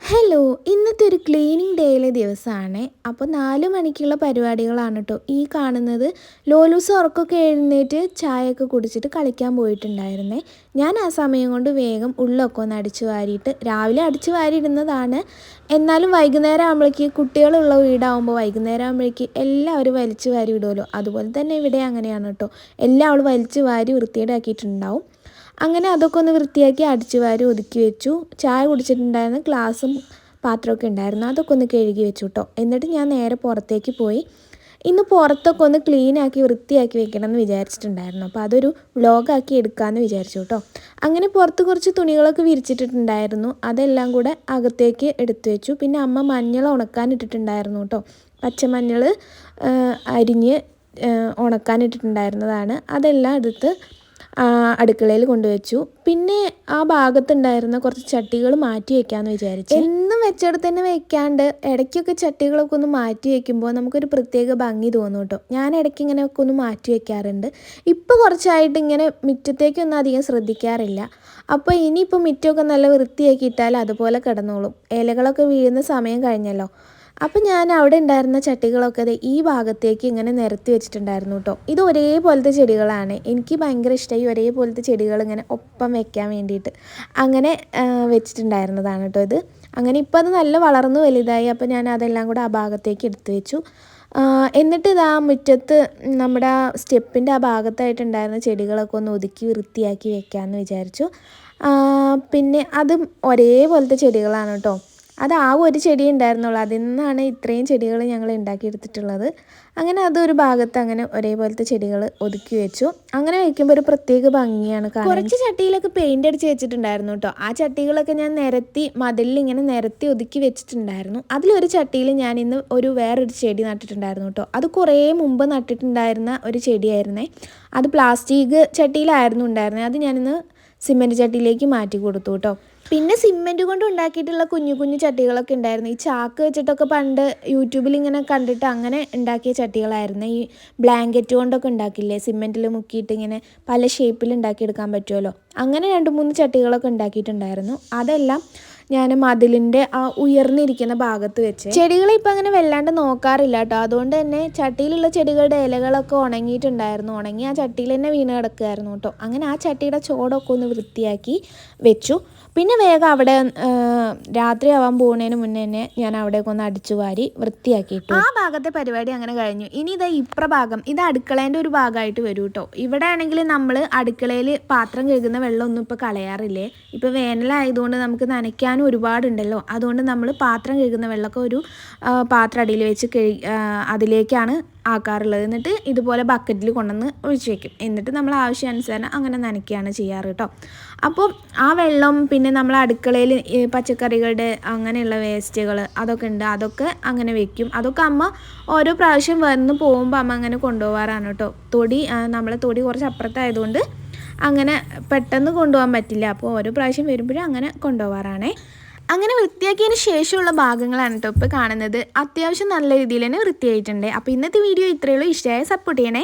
Hello, ഇന്നത്തെ ഒരു cleaning ഡേയിലെ ദിവസമാണ്. അപ്പോൾ 4 മണിക്കുള്ള പരിപാടികളാണ് കേട്ടോ ഈ കാണുന്നത്. ലോലൂസ് ഉറക്കമൊക്കെ എഴുന്നേറ്റ് ചായയൊക്കെ കുടിച്ചിട്ട് കളിക്കാൻ പോയിട്ടുണ്ടായിരുന്നേ. ഞാൻ ആ സമയം കൊണ്ട് വേഗം ഉള്ളൊക്കെ ഒന്ന് അടിച്ചു വാരിയിട്ട്, രാവിലെ അടിച്ചു വാരിയിടുന്നതാണ്. എന്നാലും വൈകുന്നേരം ആകുമ്പോഴേക്ക് കുട്ടികളുള്ള വീടാകുമ്പോൾ വൈകുന്നേരം ആകുമ്പോഴേക്ക് എല്ലാവരും വലിച്ചു വാരി ഇടുമല്ലോ. അതുപോലെ തന്നെ ഇവിടെ അങ്ങനെയാണ് കേട്ടോ. എല്ലാവരും വലിച്ചു വാരി വൃത്തിയേടാക്കിയിട്ടുണ്ടാവും. അങ്ങനെ അതൊക്കെ ഒന്ന് വൃത്തിയാക്കി അടിച്ചു വാരി ഒതുക്കി വെച്ചു. ചായ കുടിച്ചിട്ടുണ്ടായിരുന്ന ഗ്ലാസും പാത്രമൊക്കെ ഉണ്ടായിരുന്നു, അതൊക്കെ ഒന്ന് കഴുകി വെച്ചു കേട്ടോ. എന്നിട്ട് ഞാൻ നേരെ പുറത്തേക്ക് പോയി. ഇന്ന് പുറത്തൊക്കെ ഒന്ന് ക്ലീനാക്കി വൃത്തിയാക്കി വെക്കണം എന്ന് വിചാരിച്ചിട്ടുണ്ടായിരുന്നു. അപ്പോൾ അതൊരു വ്ളോഗാക്കി എടുക്കാമെന്ന് വിചാരിച്ചു കേട്ടോ. അങ്ങനെ പുറത്ത് കുറച്ച് തുണികളൊക്കെ വിരിച്ചിട്ടിട്ടുണ്ടായിരുന്നു, അതെല്ലാം കൂടെ അകത്തേക്ക് എടുത്തു വെച്ചു. പിന്നെ അമ്മ മഞ്ഞൾ ഉണക്കാനിട്ടിട്ടുണ്ടായിരുന്നു കേട്ടോ. പച്ചമഞ്ഞൾ അരിഞ്ഞ് ഉണക്കാനിട്ടിട്ടുണ്ടായിരുന്നതാണ്. അതെല്ലാം എടുത്ത് അടുക്കളയിൽ കൊണ്ടുവച്ചു. പിന്നെ ആ ഭാഗത്തുണ്ടായിരുന്ന കുറച്ച് ചട്ടികൾ മാറ്റി വയ്ക്കാമെന്ന് വിചാരിച്ചു. എന്നും വെച്ചിടത്ത് തന്നെ വെക്കാണ്ട് ഇടയ്ക്കൊക്കെ ചട്ടികളൊക്കെ ഒന്ന് മാറ്റി വയ്ക്കുമ്പോൾ നമുക്കൊരു പ്രത്യേക ഭംഗി തോന്നും കേട്ടോ. ഞാൻ ഇടയ്ക്ക് ഇങ്ങനെയൊക്കെ ഒന്ന് മാറ്റി വയ്ക്കാറുണ്ട്. ഇപ്പോൾ കുറച്ചായിട്ട് ഇങ്ങനെ മുറ്റത്തേക്കൊന്നും അധികം ശ്രദ്ധിക്കാറില്ല. അപ്പോൾ ഇനിയിപ്പോൾ മുറ്റമൊക്കെ നല്ല വൃത്തിയാക്കി ഇട്ടാൽ അതുപോലെ കിടന്നോളും. ഇലകളൊക്കെ വീഴുന്ന സമയം കഴിഞ്ഞല്ലോ. അപ്പം ഞാൻ അവിടെ ഉണ്ടായിരുന്ന ചട്ടികളൊക്കെ ഈ ഭാഗത്തേക്ക് ഇങ്ങനെ നിരത്തി വെച്ചിട്ടുണ്ടായിരുന്നു കേട്ടോ. ഇത് ഒരേപോലത്തെ ചെടികളാണ്. എനിക്ക് ഭയങ്കര ഇഷ്ടമായി ഒരേപോലത്തെ ചെടികൾ ഇങ്ങനെ ഒപ്പം വെക്കാൻ വേണ്ടിയിട്ട്. അങ്ങനെ വെച്ചിട്ടുണ്ടായിരുന്നതാണ് കേട്ടോ ഇത്. അങ്ങനെ ഇപ്പോൾ അത് നല്ല വളർന്നു വലുതായി. അപ്പോൾ ഞാൻ അതെല്ലാം കൂടെ ആ ഭാഗത്തേക്ക് എടുത്തു വെച്ചു. എന്നിട്ട് ഇതാ മുറ്റത്ത് നമ്മുടെ ആ സ്റ്റെപ്പിൻ്റെ ആ ഭാഗത്തായിട്ടുണ്ടായിരുന്ന ചെടികളൊക്കെ ഒന്ന് ഒതുക്കി വൃത്തിയാക്കി വെക്കാമെന്ന് വിചാരിച്ചു. പിന്നെ അതും ഒരേപോലത്തെ ചെടികളാണ് കേട്ടോ. അത് ആ ഒരു ചെടി ഉണ്ടായിരുന്നുള്ളൂ, അതിൽ നിന്നാണ് ഇത്രയും ചെടികൾ ഞങ്ങൾ ഉണ്ടാക്കിയെടുത്തിട്ടുള്ളത്. അങ്ങനെ അതൊരു ഭാഗത്ത് അങ്ങനെ ഒരേപോലത്തെ ചെടികൾ ഒതുക്കി വെച്ചു. അങ്ങനെ വയ്ക്കുമ്പോൾ ഒരു പ്രത്യേക ഭംഗിയാണ് കാണാൻ. കുറച്ച് ചട്ടിയിലൊക്കെ പെയിൻ്റ് അടിച്ച് വെച്ചിട്ടുണ്ടായിരുന്നു കേട്ടോ. ആ ചട്ടികളൊക്കെ ഞാൻ നിരത്തി മതിലിൽ ഇങ്ങനെ നിരത്തി ഒതുക്കി വെച്ചിട്ടുണ്ടായിരുന്നു. അതിലൊരു ചട്ടിയിൽ ഞാൻ ഇന്ന് വേറൊരു ചെടി നട്ടിട്ടുണ്ടായിരുന്നു കേട്ടോ. അത് കുറേ മുമ്പ് നട്ടിട്ടുണ്ടായിരുന്ന ഒരു ചെടിയായിരുന്നേ. അത് പ്ലാസ്റ്റിക് ചട്ടിയിലായിരുന്നു ഉണ്ടായിരുന്നത്. അത് ഞാനിന്ന് സിമെൻറ്റ് ചട്ടിയിലേക്ക് മാറ്റി കൊടുത്തു കേട്ടോ. പിന്നെ സിമെൻറ്റ് കൊണ്ട് ഉണ്ടാക്കിയിട്ടുള്ള കുഞ്ഞു കുഞ്ഞു ചട്ടികളൊക്കെ ഉണ്ടായിരുന്നു. ഈ ചാക്ക് വെച്ചിട്ടൊക്കെ പണ്ട് യൂട്യൂബിൽ ഇങ്ങനെ കണ്ടിട്ട് അങ്ങനെ ഉണ്ടാക്കിയ ചട്ടികളായിരുന്നു. ഈ ബ്ലാങ്കറ്റ് കൊണ്ടൊക്കെ ഉണ്ടാക്കില്ലേ, സിമെൻറ്റിൽ മുക്കിയിട്ട് ഇങ്ങനെ പല ഷേപ്പിൽ ഉണ്ടാക്കിയെടുക്കാൻ പറ്റുമല്ലോ. അങ്ങനെ 2-3 ചട്ടികളൊക്കെ ഉണ്ടാക്കിയിട്ടുണ്ടായിരുന്നു. അതെല്ലാം ഞാൻ മതിലിൻ്റെ ആ ഉയർന്നിരിക്കുന്ന ഭാഗത്ത് വെച്ച്. ചെടികളെ ഇപ്പം അങ്ങനെ വല്ലാണ്ട് നോക്കാറില്ല കേട്ടോ. അതുകൊണ്ട് തന്നെ ചട്ടിയിലുള്ള ചെടികളുടെ ഇലകളൊക്കെ ഉണങ്ങിയിട്ടുണ്ടായിരുന്നു. ഉണങ്ങി ആ ചട്ടിയിൽ തന്നെ വീണ് കിടക്കുമായിരുന്നു കേട്ടോ. അങ്ങനെ ആ ചട്ടിയുടെ ചോടൊക്കെ ഒന്ന് വൃത്തിയാക്കി വെച്ചു. പിന്നെ വേഗം അവിടെ രാത്രിയാവാൻ പോകുന്നതിന് മുന്നേ തന്നെ ഞാൻ അവിടെയൊക്കെ ഒന്ന് അടിച്ചു വാരി വൃത്തിയാക്കിയിട്ടു. ആ ഭാഗത്തെ പരിപാടി അങ്ങനെ കഴിഞ്ഞു. ഇനി ഇതാ ഭാഗം, ഇത് അടുക്കളേൻ്റെ ഒരു ഭാഗമായിട്ട് വരും കേട്ടോ. ഇവിടെ ആണെങ്കിൽ നമ്മൾ അടുക്കളയിൽ പാത്രം കഴുകുന്ന വെള്ളമൊന്നും ഇപ്പോൾ കളയാറില്ലേ. ഇപ്പോൾ വേനലായതുകൊണ്ട് നമുക്ക് നനയ്ക്കാനും ഒരുപാടുണ്ടല്ലോ. അതുകൊണ്ട് നമ്മൾ പാത്രം കഴുകുന്ന വെള്ളമൊക്കെ ഒരു പാത്രം അടിയിൽ വെച്ച് അതിലേക്കാണ് ആക്കാറുള്ളത്. എന്നിട്ട് ഇതുപോലെ ബക്കറ്റിൽ കൊണ്ടുവന്ന് ഒഴിച്ച് വയ്ക്കും. എന്നിട്ട് നമ്മൾ ആവശ്യാനുസരണം അങ്ങനെ നനയ്ക്കുകയാണ് ചെയ്യാറ് കേട്ടോ. അപ്പോൾ ആ വെള്ളം പിന്നെ നമ്മൾ അടുക്കളയിൽ പച്ചക്കറികളുടെ അങ്ങനെയുള്ള വേസ്റ്റുകൾ അതൊക്കെ ഉണ്ട്, അതൊക്കെ അങ്ങനെ വെക്കും. അതൊക്കെ അമ്മ ഓരോ പ്രാവശ്യം വന്ന് പോകുമ്പോൾ അമ്മ അങ്ങനെ കൊണ്ടുപോകാറാണ് കേട്ടോ. നമ്മളെ തൊടി കുറച്ച് അപ്പുറത്തായതുകൊണ്ട് അങ്ങനെ പെട്ടെന്ന് കൊണ്ടുപോകാൻ പറ്റില്ല. അപ്പോൾ ഓരോ പ്രാവശ്യം വരുമ്പോഴും അങ്ങനെ കൊണ്ടുപോകാറാണേ. അങ്ങനെ വൃത്തിയാക്കിയതിന് ശേഷമുള്ള ഭാഗങ്ങളാണ് കേട്ടോ ഇപ്പോൾ കാണുന്നത്. അത്യാവശ്യം നല്ല രീതിയിൽ തന്നെ വൃത്തിയായിട്ടുണ്ട്. അപ്പോൾ ഇന്നത്തെ വീഡിയോ ഇത്രയേ ഉള്ളൂ. ഇഷ്ടമായ സപ്പോർട്ട് ചെയ്യണേ.